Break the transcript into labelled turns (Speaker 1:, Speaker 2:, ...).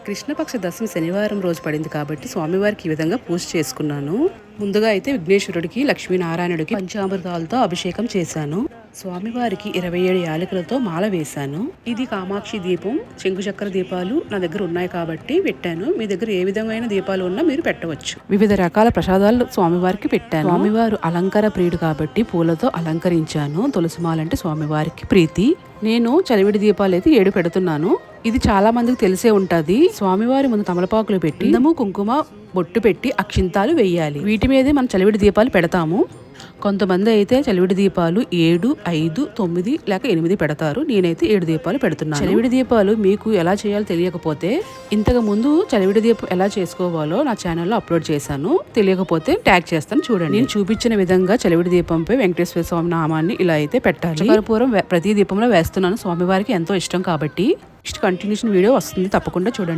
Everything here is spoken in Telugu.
Speaker 1: కృష్ణపక్ష దశమి శనివారం రోజు పడింది కాబట్టి స్వామివారికి ఈ విధంగా పూజ చేసుకున్నాను. ముందుగా అయితే విఘ్నేశ్వరుడికి, లక్ష్మీనారాయణుడికి పంచామృతాలతో అభిషేకం చేశాను. స్వామివారికి 27 యాలకులతో మాల వేశాను. ఇది కామాక్షి దీపం, చెంగు చక్ర దీపాలు నా దగ్గర ఉన్నాయి కాబట్టి పెట్టాను. మీ దగ్గర ఏ విధమైన దీపాలు ఉన్నా మీరు పెట్టవచ్చు. వివిధ రకాల ప్రసాదాలు స్వామివారికి పెట్టాను. స్వామివారు అలంకార ప్రియుడు కాబట్టి పూలతో అలంకరించాను. తులసిమాల అంటే స్వామివారికి ప్రీతి. నేను చలివిడి దీపాలు అయితే 7 పెడుతున్నాను. ఇది చాలా మందికి తెలిసే ఉంటది. స్వామివారి ముందు తమలపాకులు పెట్టి గంధము, కుంకుమ బొట్టు పెట్టి అక్షింతాలు వేయాలి. వీటి మీదే మనం చలివిడి దీపాలు పెడతాము. కొంతమంది అయితే చలివిడి దీపాలు 7, 5, 9 లేక 8 పెడతారు. నేనైతే 7 దీపాలు పెడుతున్నాను. చలివిడి దీపాలు మీకు ఎలా చేయాలో తెలియకపోతే ఇంతకు ముందు చలివిడి దీపం ఎలా చేసుకోవాలో నా ఛానల్లో అప్లోడ్ చేశాను. తెలియకపోతే ట్యాగ్ చేస్తాను చూడండి. నేను చూపించిన విధంగా చలివిడి దీపంపై వెంకటేశ్వర స్వామి నామాన్ని ఇలా అయితే పెట్టాలి. కర్పూరం ప్రతి దీపంలో వేస్తున్నాను. స్వామివారికి ఎంతో ఇష్టం కాబట్టి నెక్స్ట్ కంటిన్యూషన్ వీడియో వస్తుంది, తప్పకుండా చూడండి.